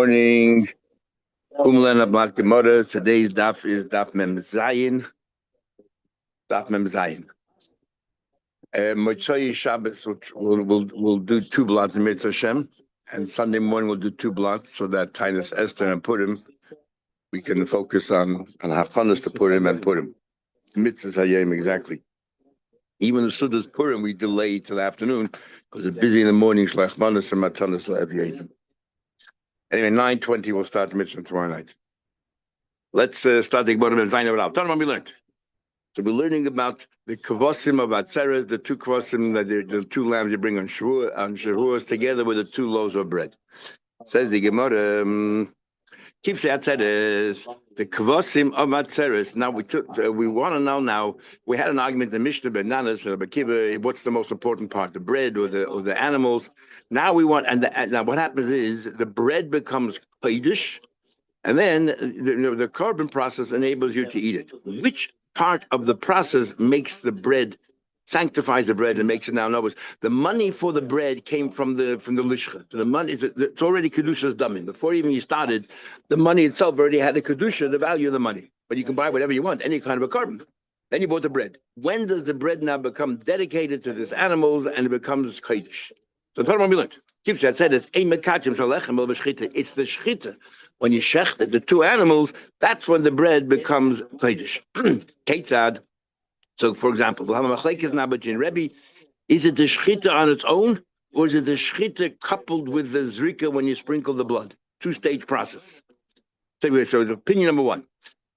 Morning. Kumlana Black Gemara. Today's daf is daf Mem Zayin. Daf Mem Zayin. Motzei Shabbos we'll do two blocks in Mitzvah Hashem, and Sunday morning we'll do two blocks so that Titus Esther and Purim we can focus on Hachanas to Purim and Purim. Mitzvah Hayim exactly. Even the Sudas Purim we delay till the afternoon because it's busy in the morning. Shlachmanas and Matanas LeEvyayim. Anyway, 9:20 we'll start the mitzvah tomorrow night. Let's start the Gemara and Zayin about. Tell them what we learned. So we're learning about the kavosim of Atzeres, the two kavosim, the two lambs you bring on Shavuos together with the two loaves of bread. Says the Gemara, keeps the Atzeres, the kavosim of Atzeres. Now we want to know now. We had an argument in the Mishnah, bananas or Bakiva. What's the most important part, the bread or the animals? Now we want, now what happens is the bread becomes kodesh, and then the carbon process enables you to eat it. Which part of the process makes the bread, sanctifies the bread and makes it now notice? The money for the bread came from the lishcha. So the money, it's already kedusha's damin. Before even you started, the money itself already had the kedusha, the value of the money. But you can buy whatever you want, any kind of a carbon. Then you bought the bread. When does the bread now become dedicated to these animals and it becomes kodesh? So that's what we learned. Kivshat said it's the shchita. When you shecht the two animals, that's when the bread becomes kodesh. Ketzad. So, for example, Rebbe, is it the shchita on its own, or is it the shchita coupled with the zrika when you sprinkle the blood? Two-stage process. So opinion number one.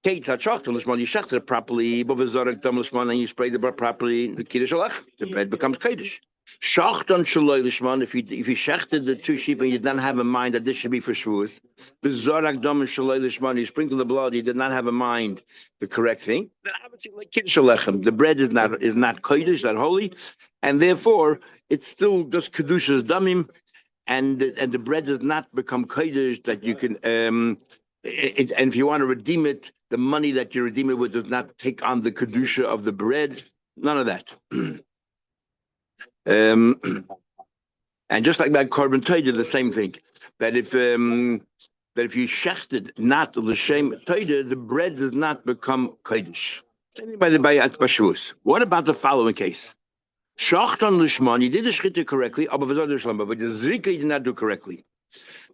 You shecht it properly, and you spray the blood properly, the bread becomes kodesh. Shachton shaloi lishman. If you shechted the two sheep and you did not have a mind that this should be for Shavuos, b'zorak dam shaloi lishman. You sprinkle the blood, you did not have a mind the correct thing. Then I would say like kiddush alechem. The bread is not kodesh, not holy, and therefore it's still just kedusha's damim, and the bread does not become kodesh that you can. And if you want to redeem it, the money that you redeem it with does not take on the kedusha of the bread. None of that. And just like that carbon toida, the same thing. That if you shechted not l'shem toida, the bread does not become kodesh. By Shavuos. What about the following case? Shachton l'shman, you did the shchita correctly, but the zrika you did not do correctly.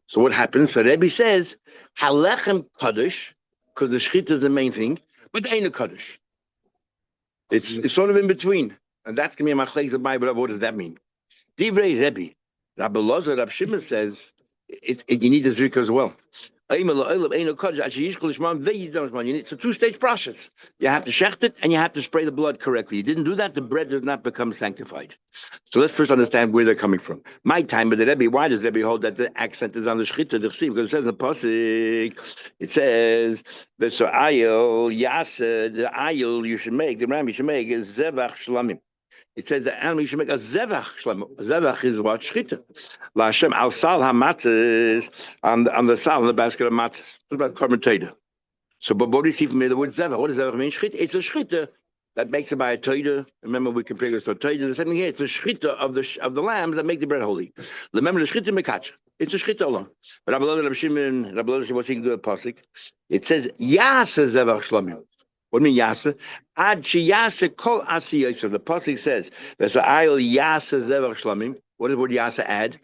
So what happens? So Rebbe says halechem kodesh, because the shchita is the main thing, but there ain't a kodesh. It's sort of in between. And that's going to be a machlekes of Bible. What does that mean? Divrei Rebbe, Rabbi Lozer, Rabbi Shimon says you need the zrika as well. It's a two-stage process. You have to shecht it and you have to spray the blood correctly. You didn't do that, the bread does not become sanctified. So let's first understand where they're coming from. My time, but the Rebbe, why does Rebbe hold that the accent is on the shchita? Because it says in Pasuk, it says the ayil yasa, the ayil you should make, the ram you should make is zevach shlamim. It says the animal you should make a zevach shlamim. Zevach is what? Shchita. Lashem al sal hamatzes on the sal, on the basket of matzes. What about carbon toida? So, but what do you see from here? The word zevach. What does zevach mean? Shchita. It's a shchita that makes it by a toida. Remember, we compare this to a toida. The same thing here. It's a shchita of the lambs that make the bread holy. Remember, the shchita mekach. It's a shchita alone. But Rabbi Shimon, what's he can do at Pasuk? It says yasa zevach shlamim. What do you mean yasa? Ad sheyasa kol asiyos. So the pasuk says there's an ayil yasa zevach shlamim. What does the word yasa add?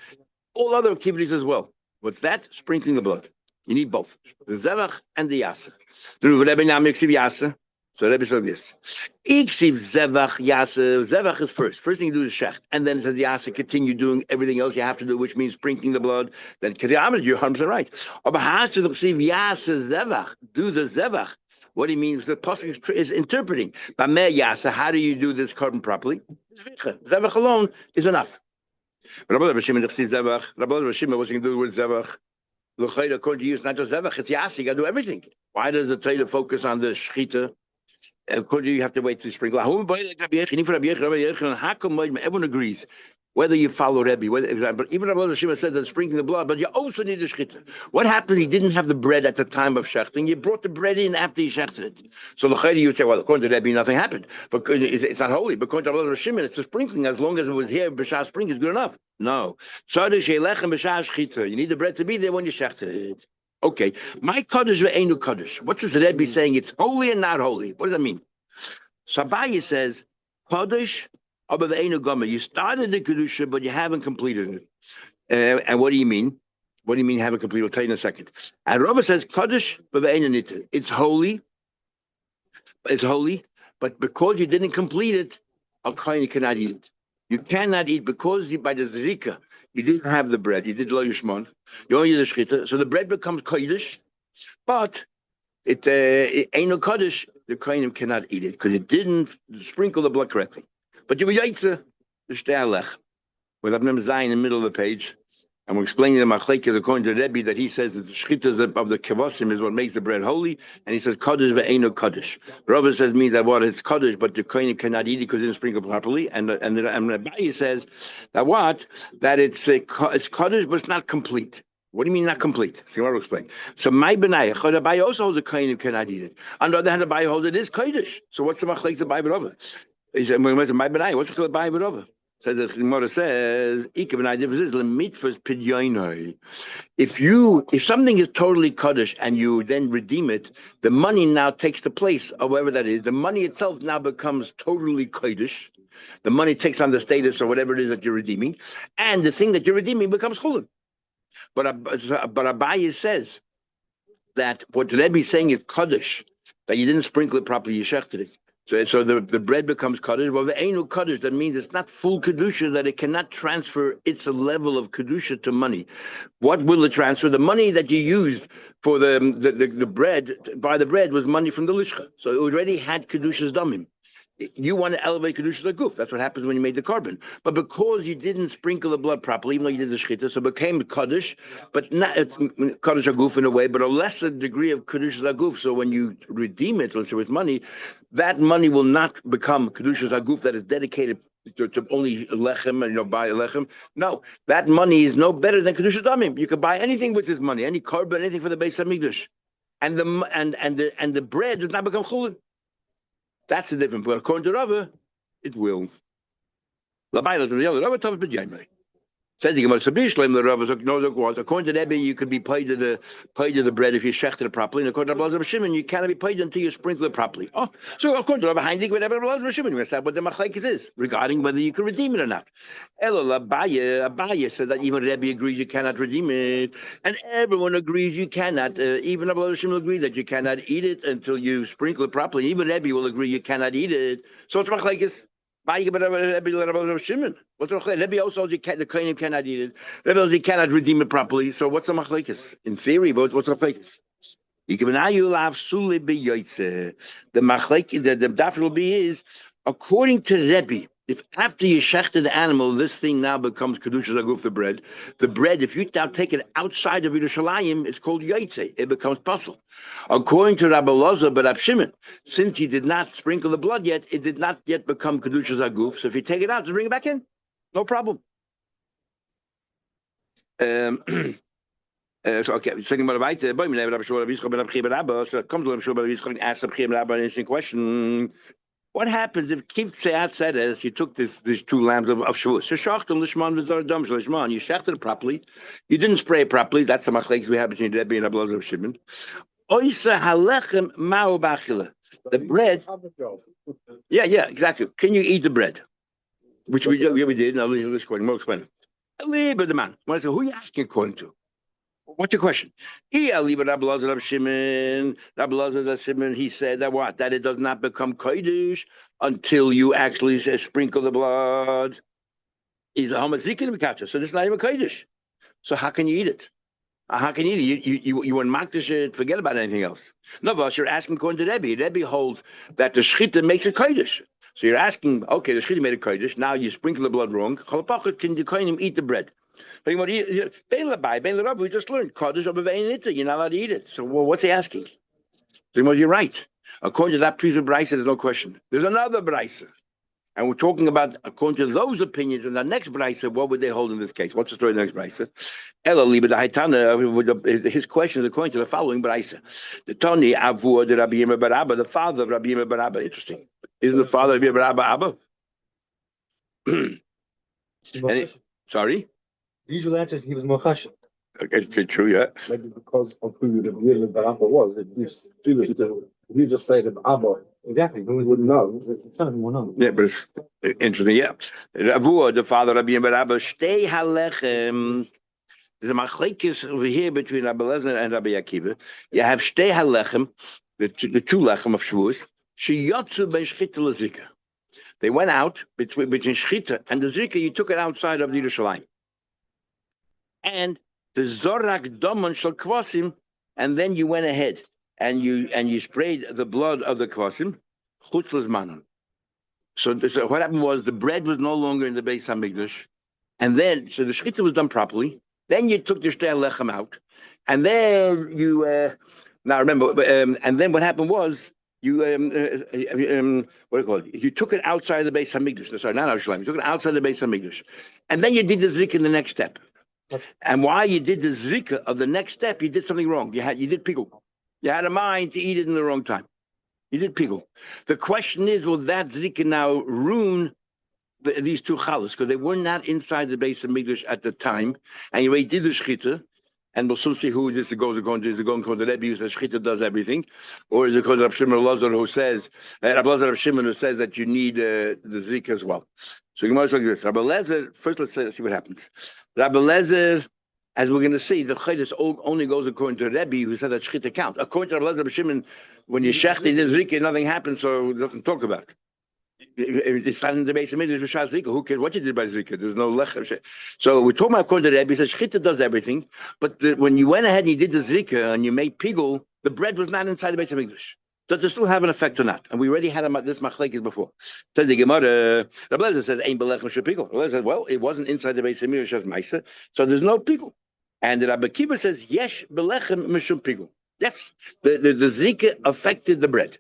All other activities as well. What's that? Sprinkling the blood. You need both the zevach and the yasa. The Rebbe now makes yasa. So Rebbe says this: iksiv zevach yasa. Zevach is first. First thing you do is shecht, and then it says yasa. Continue doing everything else you have to do, which means sprinkling the blood. Then you're 100% right. Aber hast du iksiv yasa zevach? Do the zevach. What he means, the pasuk is interpreting. Bameh yasa, how do you do this carbon properly? Zevach alone is enough. Rabbi Shimon what's he going to do with zevach? According to you, it's not just zevach, it's yasa. You got to do everything. Why does the Torah focus on the shchita? According to you, you have to wait to sprinkle. Everyone agrees. whether you follow Rebbe, but even Rabbi Shimon said that sprinkling the blood, but you also need the shechita. What happened? He didn't have the bread at the time of shechting. You brought the bread in after he shechted it. So the you would say, well, according to Rebbe, nothing happened, but it's not holy. But according to Rabbi Shimon, it's a sprinkling. As long as it was here, b'shah sprinkling is good enough. No, you need the bread to be there when you shechted it. Okay, my kaddish ve'enu kaddish. What's this Rebbe saying? It's holy and not holy. What does that mean? Sabayi says, kaddish. You started the kedusha, but you haven't completed it. And what do you mean? What do you mean haven't completed? I'll tell you in a second. And Rava says kaddish, it's holy. It's holy, but because you didn't complete it, you cannot eat it. You cannot eat because by the zrika you didn't have the bread. You did lo yishmon. You only did the shchita, so the bread becomes kaddish, but it ain't no kaddish. The kohanim cannot eat it because it didn't sprinkle the blood correctly. But you yaitze the shtelech with Abnem Zayin in the middle of the page, and we're explaining the machlekes according to Rebbe that he says that the shchitas of the kevosim is what makes the bread holy, and he says kaddish ve'eno kaddish. Rava says means that what it's kaddish, but the kohen cannot eat it because it didn't sprinkle properly, and Rabbi says that it's kaddish, but it's not complete. What do you mean not complete? See what I'll explain. So my benai, Rabbi also holds a kohen who cannot eat it. On the other hand, Rabbi holds it is kaddish. So what's the machlekes of Rava? He said, "What's the Bible Rava?" So the Gemara says, if something is totally kaddish and you then redeem it, the money now takes the place of whatever that is. The money itself now becomes totally kaddish. The money takes on the status or whatever it is that you're redeeming, and the thing that you're redeeming becomes chulin. But Abaye says that what Rebbe is saying is kaddish, that you didn't sprinkle it properly, you shechted it. So the bread becomes kaddish. Well, the ain't kaddish. That means it's not full kedusha, that it cannot transfer its level of kedusha to money. What will it transfer? The money that you used for the bread, buy the bread, was money from the lishcha. So it already had kedusha's damim. You want to elevate kedusha goof. That's what happens when you made the carbon. But because you didn't sprinkle the blood properly, even though you did the shechita, so it became kaddish, but not it's kaddish aguf in a way, but a lesser degree of kedusha aguf. So when you redeem it, let's say with money, that money will not become kedusha aguf that is dedicated to only lechem and buy a lechem. No, that money is no better than kedusha damim. You can buy anything with this money, any carbon, anything for the Beis Hamikdash, and the bread does not become chulin. That's the difference. But according to Rava, it will. Says the Gemara, the Rava knows according to Rebbe, you could be paid to the bread if you shechted it properly. And according to Rabbi Shimon, you cannot be paid until you sprinkle it properly. Oh, so according to Rabbi Heinrich, whatever Rabbi Shimon, you understand what the machlekes is regarding whether you can redeem it or not. Abaye said that even Rebbe agrees you cannot redeem it, and everyone agrees you cannot. Even Rabbi Shimon agrees that you cannot eat it until you sprinkle it properly. Even Rebbe will agree you cannot eat it. So it's machlekes. What's the Rebbe also holds the kohanim cannot eat it. Rebbe holds he cannot redeem it properly. So what's the machlekes? In theory, what's the machlekes? The machlekes, the daf will be is according to Rebbe. If after you shechted the animal, this thing now becomes kedusha zaguf the bread, if you now take it outside of Yerushalayim, it's called yaitze. It becomes puzzle. According to Rabbi Loza, but Rab Shimon, since he did not sprinkle the blood yet, it did not yet become kedusha zaguf. So if you take it out, just bring it back in, no problem. So okay, second about right. So it comes to Rabbi Yisrael and ask Rabbi an interesting question. What happens if Kiv Tseat said as you took these two lambs of Shavuos? You shechted it properly. You didn't spray it properly. That's the machlekes we have between Rebbe and Rabbi Loza Shimon. The bread. Yeah, exactly. Can you eat the bread? Which we did. Now let's go more explain. But the man. Who are you asking according to? What's your question? He said that what? That it does not become kodesh until you actually sprinkle the blood. He's a homazikin mikacha, so this is not even kodesh. So how can you eat it? How can you eat it? You want makdash it, forget about anything else. No, but you're asking according to Rebbe. Rebbe holds that the shchita makes it kodesh. So you're asking, okay, the shchita made a kodesh. Now you sprinkle the blood wrong. Can the kohenim eat the bread? But we just learned kaddish you're not allowed to eat it. So what's he asking? So you're right. According to that piece of brisa, there's no question. There's another brisa. And we're talking about, according to those opinions, in the next brisa, what would they hold in this case? What's the story in the next brisa? His question is according to the following brisa. The Tony Avu, the Rabbi Yirmiyah bar Abba, the father of Rabbi Yirmiyah bar Abba. Interesting. Isn't the father of Rabbi Yirmiyah bar Abba? Sorry? The usual answer is he was Mochash. Okay, true, yeah. Maybe because of who the Yirmiyah bar Abba was, it gives Jewish to. If you just say that Abba, exactly, who wouldn't know? Some of them will know. Yeah, but it's interesting, yeah. Avu, the father of Rabbi Yirmiyah bar Abba, Shtei Halechem. There's a machlekes over here between Rabbi Lezer and Rabbi Akiva. You have Shtei Halechem, the two lechem of Shavuos. Sheyotzu ben Shchita lezika. They went out between Shchita and the Zika. You took it outside of the Yerushalayim, and the Zorak Domon shel Kvasim, and then you went ahead and you sprayed the blood of the Kvasim chutz lezmanon. So what happened was the bread was no longer in the Beis Hamikdash, and then so the Shchita was done properly. Then you took the Shtei Lechem out, and then you now remember. And then what happened was you what do you call it? You took it outside the Beis Hamikdash. Sorry, not Yerushalayim. You took it outside the Beis Hamikdash, and then you did the Zrika in the next step. And why you did the Zrika of the next step? You did something wrong. You did pigul. You had a mind to eat it in the wrong time. You did pigul. The question is, will that Zrika now ruin these two challahs, because they were not inside the Beis Hamikdash at the time, and you already did the shchita, and we'll soon see who this goes according to. Is it going to the Rebbe who says shchita does everything, or is it because of Shimon Lazar who says Rabbi Lazar of Shimon who says that you need the zik as well? So Gemara is like this. Rabbi Lezer. First, let's see what happens. Rabbi Lezer, as we're going to see, the chaydas only goes according to Rebbe who said that shchita counts. According to Rabbi Lezer of Shimon, when you shechted the zik, nothing happens, so it doesn't talk about it. It's not in the Beis Hamikdash. Who cares what you did by Zika? There's no lechem. So we're talking about according to the Rebbe. He says Shchita does everything, but when you went ahead and you did the Zika and you made pigul, the bread was not inside the Beis Hamikdash. Does it still have an effect or not? And we already had this machlekes before. Says the Gemara. Rabbi Lezer says Ein belechem shepigul. Rabbi Lezer says, well, it wasn't inside the Beis Hamikdash as ma'isa, so there's no pigul. And the Rabbi Akiva says yesh belechem mishum pigul. Yes, the Zika affected the bread.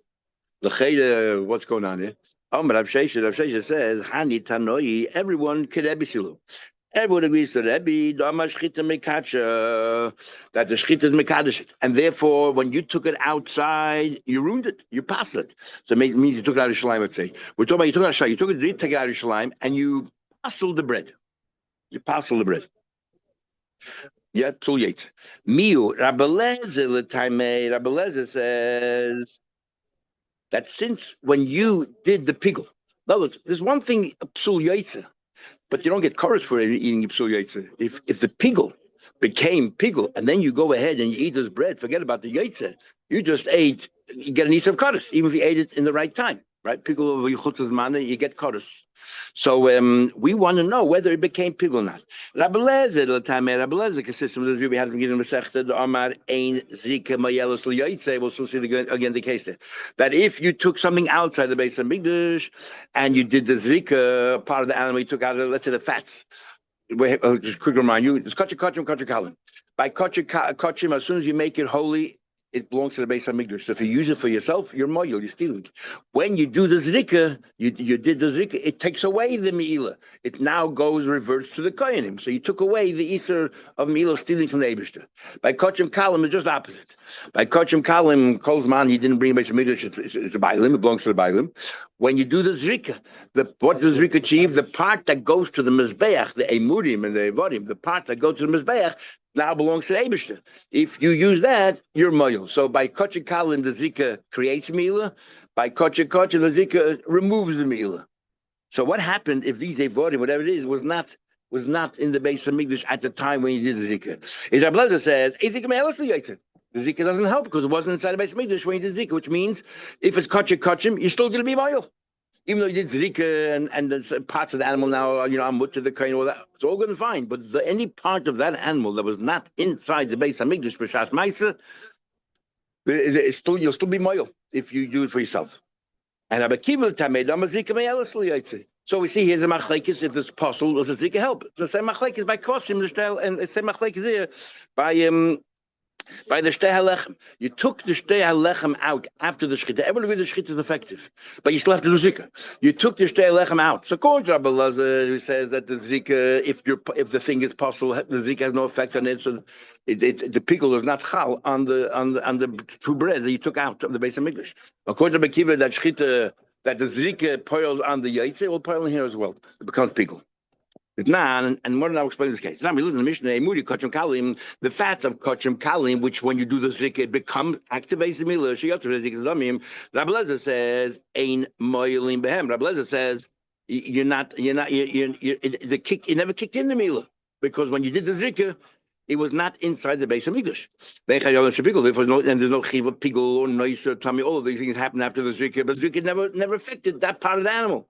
What's going on here? Rav Sheisha says, Hani Tanoi, everyone could Ebisilu. Everyone agrees to Rebbe, that the Shchita is Mekadesh. And therefore, when you took it outside, you ruined it. You passed it. So it means you took it out of Shalim, let's say. We're talking about you took it out of Shalim. You took it, take it out of Shalim, and you passled the bread. You passled the bread. Yeah, Tul Yates. Miu, Rabbi Lezer says that since when you did the pigul, in other words, there's one thing, psul yaitze, but you don't get chorus for eating psul yaitze. If the pigul became pigul, and then you go ahead and you eat this bread, forget about the yaitze. You just ate, you get an ease of chorus, even if you ate it in the right time, right? Pigul over yichutz's mana, you get chorus. So we want to know whether it became pigul or not. Rabbi Lezer, consistent with this view we had from Gideon Masechta, the Amar Ein Zika Mayelos Liyaitze. We'll see again the case there. That if you took something outside the Beis Hamikdash and you did the Zika, part of the animal you took out, let's say the fats. Just quick remind you, it's kachim kalim. By kachim, as soon as you make it holy, it belongs to the Beis Hamikdash. So if you use it for yourself, you're moyel, you're stealing. When you do the zrika, you did the zrika, it takes away the meila. It now reverts to the koyanim. So you took away the ether of meila stealing from the Eibishter. By kochim kalim, it's just opposite. By kochim kalim, kolzman, he didn't bring Beis Hamikdash. It's a bailim. It belongs to the bailim. When you do the zrika, what does zrika achieve? The part that goes to the mizbeach, the emurim and the evodim, the part that goes to the mizbeach, now belongs to the Eibishter. If you use that, you're moyel. So by kochim kalim, the zika creates meila. By kochim the zika removes the meila. So what happened if these evodim, whatever it is, was not in the Beis Hamikdash at the time when you did the zika? Is Rabbi Lezer says, the zika doesn't help because it wasn't inside the Beis Hamikdash when you did zika, which means if it's kochim, you're still going to be moyel. Even though you did zrika and the parts of the animal now, I'm mutter the kain, all that, it's all good and fine. But any part of that animal that was not inside the Beis Hamikdash b'shas ma'aser, you'll still be moyel if you do it for yourself. And so we see here's a machlekes if it's possible, does the zrika help? The same machlekes by kosim and the same machlekes there by By the shtei halechem, you took the shtei halechem out after the shchita. Everybody agrees the shchita is effective, but you still have to do zika. You took the shtei halechem out. So according to Rabbi Lazar, who says that the zika, if the thing is possible, the zika has no effect on it. So the pickle is not chal on the two breads that you took out of the base of Mikdash. According to Bekiva, that shchita, that the zika poils on the yaitze will poil in here as well. It becomes pickle. And more than I'll explain this case. Now we listen to the Mishnah, Kachim Kalim, the fats of Kachim Kalim, which when you do the zikr, it becomes activates the milah. Rabbi Lezer says, Ein moilim behem. Rabbi Lezer says, it never kicked in the milah. Because when you did the zikr, it was not inside the base of English. There's no chiva, pigul, or noise, or tummy, all of these things happen after the zikr, but zikr never affected that part of the animal.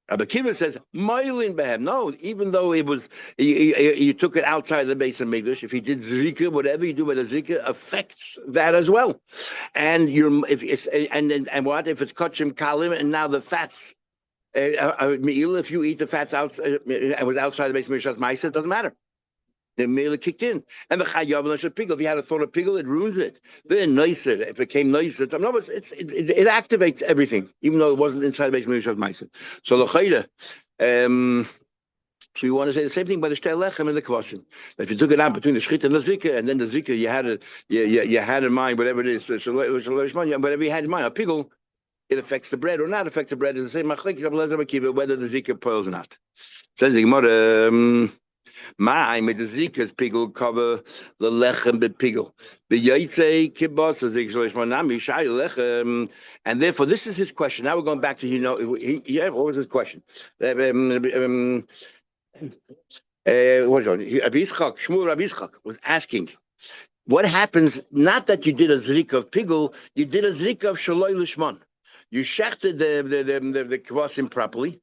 Rabbi Kiva says, "Moilin behem." No, even though it was, you took it outside the base of Mikdash. If you did zrika, whatever you do with a zrika affects that as well. And if it's what if it's kachim kalim and now the fats, if you eat the fats out, it was outside the base of Mikdash ma'isa, it doesn't matter. The meal kicked in, and the chayav should pickle. If you had a thought of pickle, it ruins it. Then nicer, it became nicer. It activates everything, even though it wasn't inside the base of Ma'aser. So the chayda, so you want to say the same thing by the shtei lechem and the kvasim. If you took it out between the shchita and the zika, and then the zika, you had in mind whatever it is, whatever you had in mind, a pickle, it affects the bread or not affects the bread. Is the same machlek whether the zika pearls or not. Says the Gemara. My with the zikas pigul cover the lechem bepigul. The yaitze kibbutz ziksholish manami shay lechem, and therefore this is his question. Now we're going back to what was his question? What was it? Rabbi Yitzchak was asking, what happens? Not that you did a zrika of pigul, you did a zrika of shaloi lishman. You shechted the kvasim properly,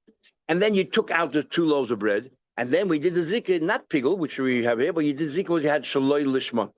and then you took out the 2 loaves of bread. And then we did the zikr, not pigul, which we have here, but you did zikr was you had shaloi lishma.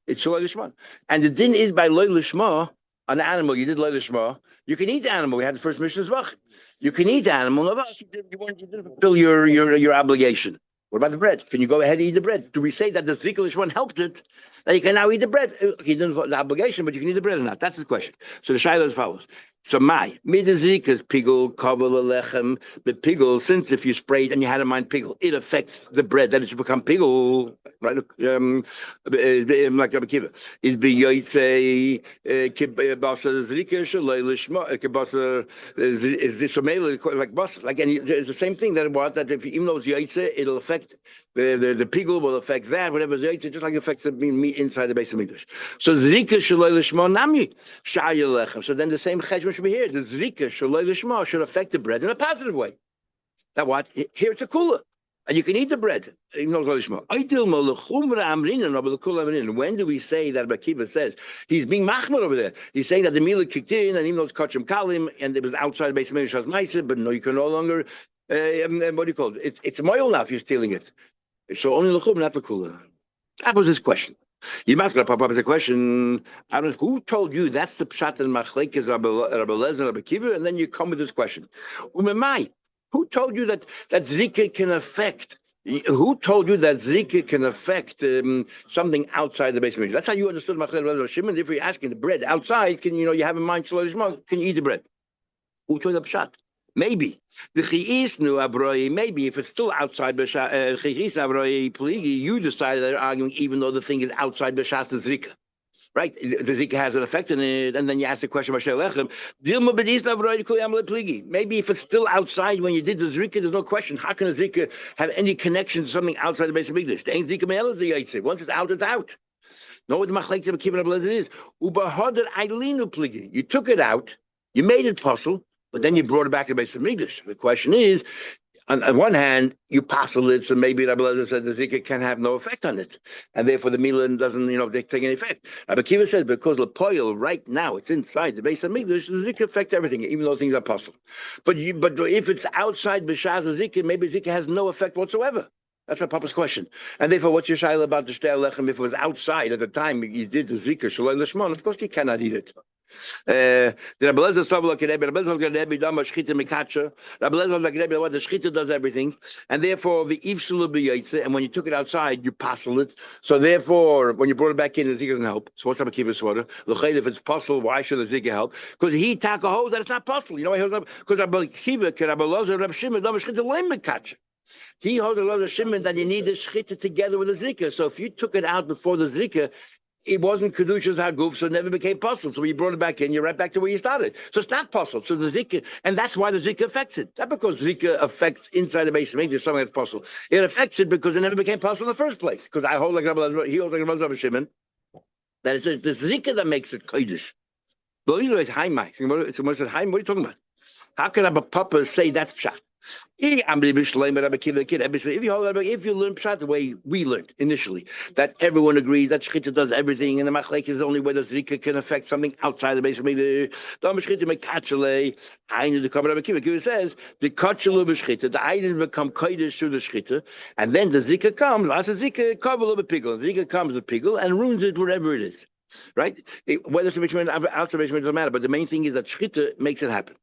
It's shaloi lishma. And the din is by loy lishma, an animal, you did loy lishma, you can eat the animal. We had the first Mishnah's vach. You can eat the animal, you didn't fulfill your obligation. What about the bread? Can you go ahead and eat the bread? Do we say that the zikr lishma helped it? That you can now eat the bread. He didn't fulfill the obligation, but you can eat the bread or not. That's his question. So the shayla is follows. So my midazrikas pigul kaval lechem the pigul. Since if you sprayed and you had in mind pigul, it affects the bread that it should become pigul, right? Like Rabbi Kiva is biyoytze kibasa zrika shalei lishma kibasa is this like basa like, and it's the same thing that if even though it's yoytze, it'll affect the pigul will affect that whatever is yoytze, just like it affects the meat inside the base of English. So zrika shalei lishma nami shaya lechem. So then the same cheshbon should be here. The zrika shaloi lishma should affect the bread in a positive way. That what? Here it's a kula, and you can eat the bread. Even though it's lishma. When do we say that Bakiva says he's being machmir over there? He's saying that the milah kicked in, and even though it's kachim kalim, and it was outside the base of Menachos Daf, but no, you can no longer. What do you call it? It's a moil now if you're stealing it. So only lechum, not the kula. That was his question. You must pop up as a question. I don't know who told you that's the pshat and machlekes Rabbi Lezer and Rabbi Kiva, and then you come with this question. Umemai, who told you that zrika can affect? Who told you that zrika can affect something outside the base of Mikdash? That's how you understood machlekes Shimon. If you're asking the bread outside, can you have in mind shaloi lishma? Can you eat the bread? Who told you the pshat? Maybe the chi'is nu abroi. Maybe if it's still outside chi'is abroi pligi, you decided they're arguing even though the thing is outside b'shas the zrika, right? The zrika has an effect in it, and then you ask the question about shelechem. Dilma b'dis abroi kuyam pligi. Maybe if it's still outside when you did the zrika, there's no question. How can a zrika have any connection to something outside the base of English? The ain't zrika me'el is the yaitze. Once it's out, it's out. Know what the machlekes of Kiva Rabbi Lezer is? Ubahader ailinu pligi. You took it out, you made it puzzle. But then you brought it back to the base of Mikdash. The question is, on one hand, you passel it, so maybe Rabbi Lezer said the zikr can have no effect on it, and therefore the milah doesn't, take any effect. Rabbi Kiva says because the poil right now it's inside the base of Mikdash, the zikr affects everything, even though things are passel. But if it's outside b'shaz zikr, maybe zikr has no effect whatsoever. That's a Papa's question. And therefore, what's your shayla about the shtei lechem? If it was outside at the time you did the zikr shaloi lishmon, of course you cannot eat it. The Rabbi Lezer Sabla Kerebi, Rabbi Lezer Kerebi Dama Shchita Mikacha. Rabbi Lezer Kerebi, what the Shchita does everything, and therefore the Ivshula B'Yaitze, and when you took it outside, you passel it. So therefore, when you brought it back in, the Zika doesn't help. So what's up with Kibbutz water? L'chayt, if it's passel, why should the Zika help? Because he taka holds that it's not passel. You know why he holds up? Because Rabbi Kiva, Rabbi Lezer, Rabbi Shimon, Dama Shchita Leim Mikacha. He holds a lot of Shimon that you need the Shchita together with the Zika. So if you took it out before the Zika, it wasn't Kedushas Haguf, so it never became puzzle. So when you brought it back in, you're right back to where you started. So it's not puzzle. So the Zika, and that's why the Zika affects it. Not because Zika affects inside the base, maybe there's something that's puzzle. It affects it because it never became puzzle in the first place. Because I hold like Rabbi, he holds like Rabbi Shimon. That is the Zika that makes it Kodesh. But you know, it's Haimai. What are you talking about? How can Rabbi Papa say that's Pshat? If you learn Pshat the way we learned initially, that everyone agrees that Shechita does everything, and the Machlek is the only way that Zrika can affect something outside the base of the Kiva says the Kachelu b'Shechita, the items become Kodesh through the Shechita, and then the Zika comes. Last Zika cover a little bit pigel. Zika comes with pigel and ruins it wherever it is. Right? Whether it's a Mishman or outside Mishman doesn't matter, but the main thing is that Shechita makes it happen.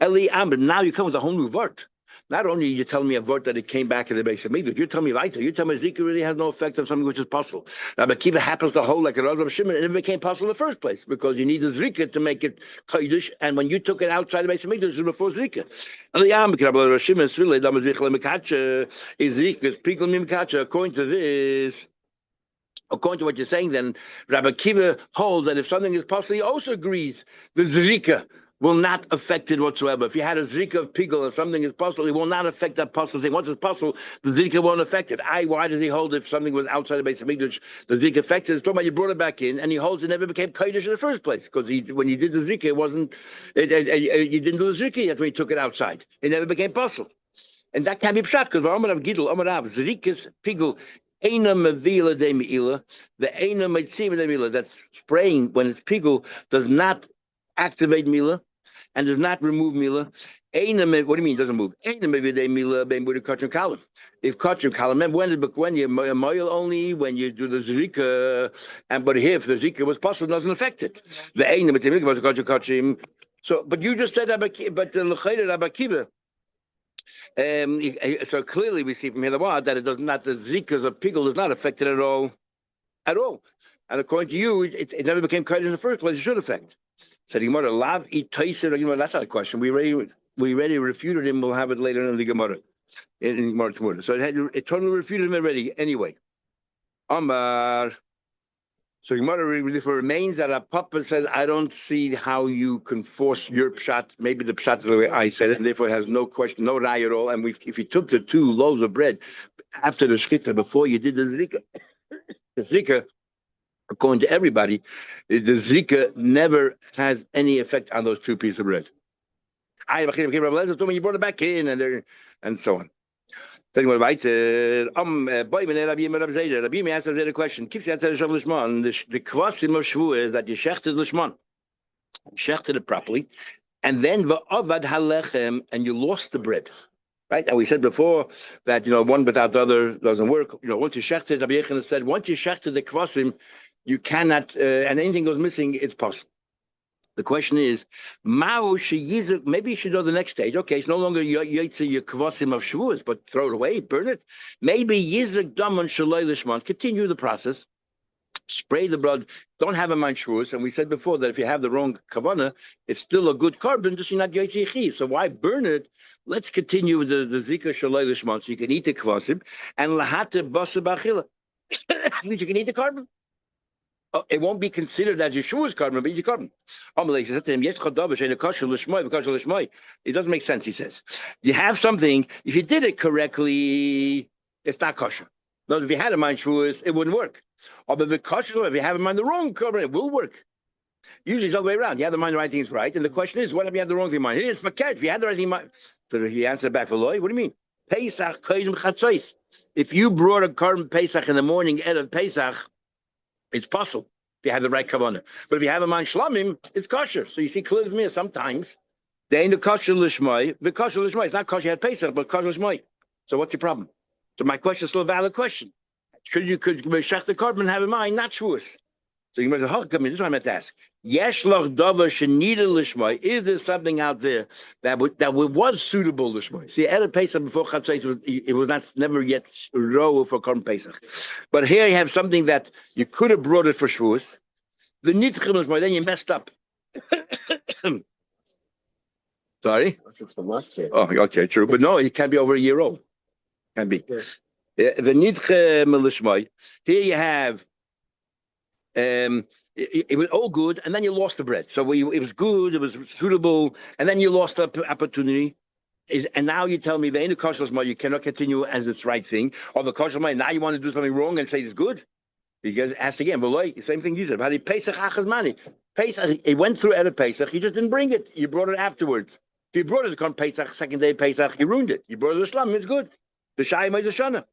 Eli Amr, now you come with a whole new vort. Not only are you telling me a vort that it came back in the base of Mikdash, you tell me later. You tell me Zika really has no effect on something which is possible. Rabbi Kiva happens to hold like a Rav Shimon, and it became possible in the first place because you need the Zika to make it Kodesh, and when you took it outside the base of Mikdash, it was before Zika. According to this. According to what you're saying, then Rabbi Kiva holds that if something is possible, he also agrees the Zrika will not affect it whatsoever. If you had a Zrika of Pigel and something is possible, it will not affect that possible thing. Once it's possible, the Zrika won't affect it. Why does he hold if something was outside the base of Mikdash, the Zrika affects it? It's talking about you brought it back in, and he holds it never became Kodesh in the first place, because when you did the Zrika, it wasn't, you didn't do the Zrika yet when you took it outside. It never became possible. And that can be pshat, because Amarav Gidl, Amarav, Zrikas, Pigel, Eina Mevila de Meila, the Eina Meitzim de Meila, that's spraying when it's Pigel, does not activate Mila and does not remove Mila. What do you mean it doesn't move? Eina Mevila de Mila, Ben Buddha Kachim Kalam. If Kachim Kalam, remember when you moil only, when you do the Zrika, but here, if the Zrika was possible, it doesn't affect it. The Eina Meitzim was Kachim. So, but you just said, but the L'chayre Rabbi Kiva. So clearly we see from here that it does not, the Zikas of Pigel is not affected at all. And according to you, it never became Kodesh in the first place. It should affect. So the Gemara, Lav Itaisa, that's not a question. We already refuted him. We'll have it later in the Gemara. In Gemara tomorrow. So it totally refuted him already. Anyway, Amar. So Gemara remains that a Papa says, I don't see how you can force your pshat. Maybe the pshat is the way I said it, and therefore it has no question, no rai at all. And if you took the 2 loaves of bread after the shkita, before you did the zrika, according to everybody, the zrika never has any effect on those 2 pieces of bread. You brought it back in, and so on. Then we're right. Rabbi asked us a question. The kvasim of shvu is that you shechted lishman, shechted it properly, and then va'avad halechem, and you lost the bread. Right? And we said before that one without the other doesn't work. Once you shechted, Rabbi Yechon said, once you shechted the kvasim, you cannot, and anything goes missing, it's possible. The question is, maybe you should know the next stage. Okay, it's no longer Yotze your kvasim of Shavuos, but throw it away, burn it. Maybe Yizrik Daman Shaloi Lishman, continue the process, spray the blood, don't have a mind Shavuos. And we said before that if you have the wrong kavanah, it's still a good carbon, just you're not Yotze Yechiv. So why burn it? Let's continue with the Zika Shaloi Lishman, so you can eat the kvasim, and Lahate Basa Bachila. At least you can eat the carbon. It won't be considered as Yeshua's carbon, but it's carbon. It doesn't make sense, he says. You have something, if you did it correctly, it's not kosher. No, if you had in mind Yeshua's, it wouldn't work. Or if it's kosher, if you have in mind the wrong carbon, it will work. Usually it's all the way around. You have in mind the right thing is right, and the question is, what if you have the wrong thing in mind? It's fakir. If you had the right thing in mind, so he answered back for Loi, what do you mean? Pesach koydim chatzos. If you brought a carbon Pesach in the morning, Erev Pesach, it's possible if you have the right kavanah. But if you have a man shlamim, it's kosher. So you see clearly from here, sometimes they ain't a kosher lishmai. The kosher lishmai, it's not kosher at Pesach, but kosher lishmai. So what's your problem? So my question is still a valid question. Could shech the carbon have in mind, not shvuas? So you might say, this is what I meant to ask. Yesh lach dava shenida lishmai. Is there something out there that was suitable lishmai? See, Erev Pesach before Chatzos it was not never yet row for Korban Pesach, but here you have something that you could have brought it for Shavuos. The nitchim lishmai, then you messed up. Sorry. It's from last year. Oh, okay, true, but no, it can't be over a year old. Can be. Yes. The nitchim lishmai. Here you have. It was all good, and then you lost the bread. So it was good, it was suitable, and then you lost the opportunity. And now you tell me the ain't kosher you cannot continue as it's right thing, or the kosher now you want to do something wrong and say it's good. Because ask again, but same thing you said. How did Pesach achas money? Pesach, it went through Erev Pesach. You just didn't bring it. You brought it afterwards. If you brought it to Pesach, second day Pesach, you ruined it. You brought it to Shlam, it's good. The Shayim is a Shana.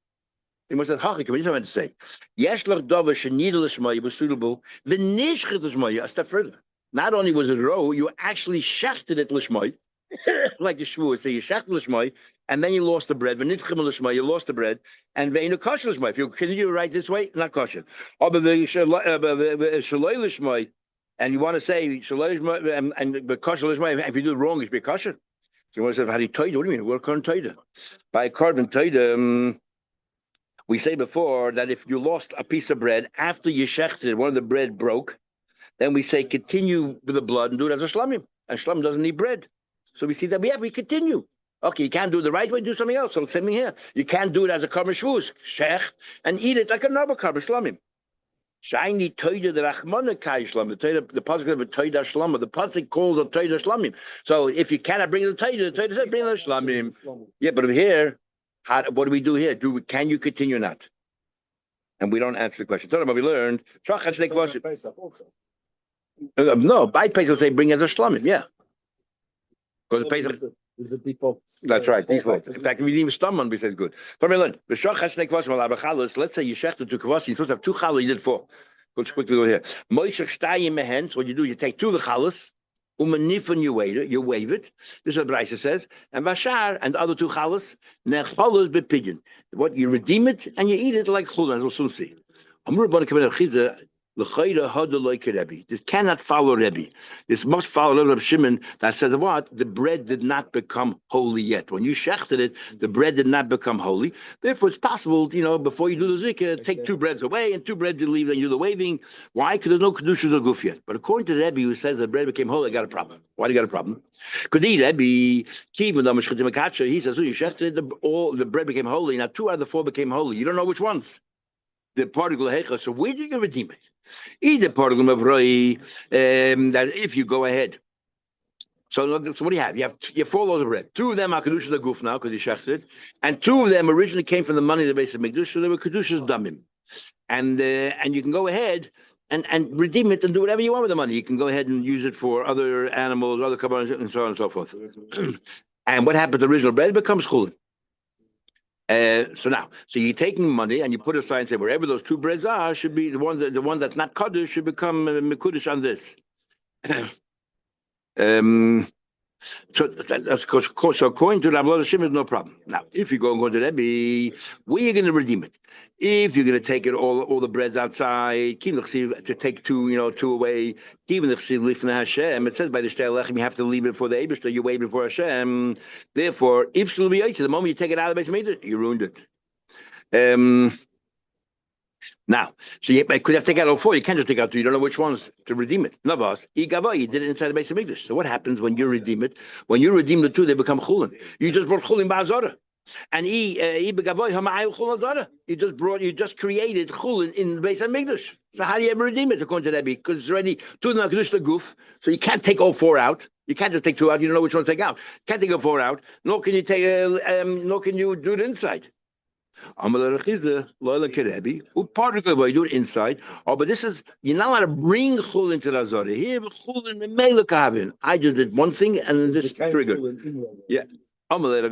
He must have said, what are you trying to say? Yesh lach dava shenida l'shmaya was suitable. The nishchet l'shmaya, a step further. Not only was it row, you actually shechted it l'shmaya, like the shvuah. So you shechted l'shmaya, and then you lost the bread. V'nitchem l'shmaya, you lost the bread, and ve'inu kosher l'shmaya. If you continue right this way, not kosher. But shaloi l'shmaya, and you want to say shaloi l'shmaya and the kosher l'shmaya, if you do it wrong, it should be kosher. So you want to say, how do you toida? What do you mean? What kind of toida? By carbon toida. We say before that if you lost a piece of bread after you shechted it, one of the bread broke, then we say continue with the blood and do it as a shlamim. And shlam doesn't need bread. So we see that we continue. Okay, you can't do it the right way, do something else. So same thing here. You can't do it as a karban shvus, shech, and eat it like another karban shlamim. Shiny toida the rachmana kai shlam, the pasuk of a toida shlamim. The pasuk calls a toida shlamim. So if you cannot bring the toida says bring the shlamim. Yeah, but over here, what do we do here? Can you continue or not? And we don't answer the question. So we learned. No, by Pesach say bring as a shlamim. Yeah, because Pesach is the default. That's right. Default. In fact, we didn't even stumble on. We said good. So we learned. Let's say you shechted two kvasim. You're supposed to have two chalas. You did four. Let's quickly go here. What you do? You take two of the chalas. Umanifan, you wave it. This is what Braisa says. And Vashar and the other two chalas, nechpalos bepidyon. What you redeem it and you eat it like chulin, as we'll soon see. This cannot follow Rebbe. This must follow Reb Shimon that says what? The bread did not become holy yet. When you shechted it, the bread did not become holy. Therefore, it's possible, before you do the zikah, take two breads away and two breads you leave and you do the waving. Why? Because there's no kedushas or guf yet. But according to Rebbe, who says the bread became holy, I got a problem. Why do you got a problem? Because Rebbe, he says, you shechted it, all the bread became holy. Now, two out of the four became holy. You don't know which ones. The particle hecha. So where do you redeem it? Either particle of roi, that if you go ahead. So what do you have? You have four loaves of bread. Two of them are kedushas guf now because you shechted it, and two of them originally came from the money of the base of mikdash, so they were kedushas damim. And you can go ahead and redeem it and do whatever you want with the money. You can go ahead and use it for other animals, other kabbalah, and so on and so forth. And what happens? The original bread becomes chulin. So you're taking money and you put aside and say wherever those two breads are should be the one that's not kaddish should become mekudesh on this. So according to Rabbi Shimon, is no problem. Now, if you go and go to Rebbe, where are you going to redeem it? If you're going to take it all the breads outside, to take two away, even if Hashem, it says by the Shtei Lechem you have to leave it for the Eibishter, you wait before Hashem. Therefore, if the moment you take it out of the base of you ruined it. Now, so you could have taken out all four. You can't just take out two. You don't know which ones to redeem it. Navas, Igava, you did it inside the base of English. So what happens when you redeem it? When you redeem the two, they become chulin. You just brought chulin ba'azara. And you just created chulin in the base of English. So how do you ever redeem it according to Rebbe? Because it's already two of them are kedush leguf, so you can't take all four out. You can't just take two out. You don't know which one to take out. Can't take all four out. Nor can you nor can you do it inside. Particle you do it inside. Oh, but this is you're not allowed to bring chulin to the azara. Here, chulin memela kahavin. I just did one thing and this triggered. Yeah. We learn it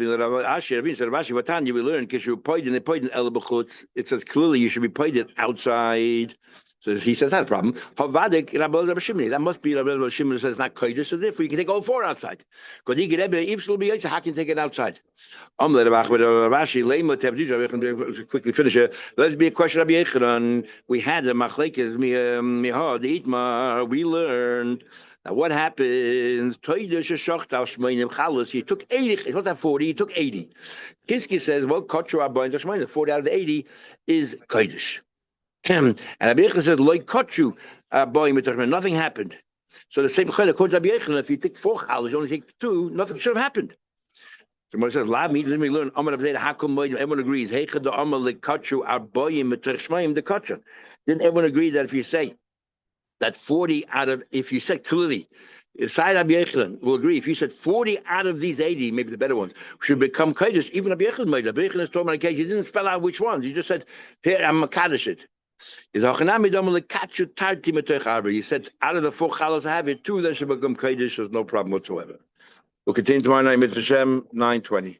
says clearly you should be paid outside. So he says, not a problem. Havadik, Rabbi Shimon. That must be Rabbi Shimon says not kodesh, so therefore you can take all four outside. Because he can if will be how can you take it outside? Quickly finish it. Let's be a question of Rabbi Yechanan. We had a machlekes mihad itmar. We learned. Now what happens? He took 80. It's not that 40. He took 80. Kiski says, well, 40 out of the 80 is kodesh. And Rabbi Yechon says, "Loi kotchu boy mitachman." Nothing happened. So the same chayla, according to Rabbi Yechon, if you take 4 chalos, you only take 2. Nothing should have happened. So when it says, "Let me learn." Amar Abdei Hakum Moed. Everyone agrees. Heichad the Amar le kotchu arboyim mitachmayim the kotcha. Didn't everyone agree that if you say that 40 out of, if you say clearly, Side Rabbi Yechon will agree. If you said 40 out of these 80, maybe the better ones, should become kodesh, even Rabbi Yechon made. Rabbi Yechon is talking about a case. You didn't spell out which ones. You just said, "Here, I'm makadosh it." He said, out of the 4 chalas I have it, 2 then should become kodesh. There's no problem whatsoever. We'll continue tomorrow night, Mitzvah Shem, 9:20.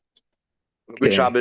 Good Shabbos.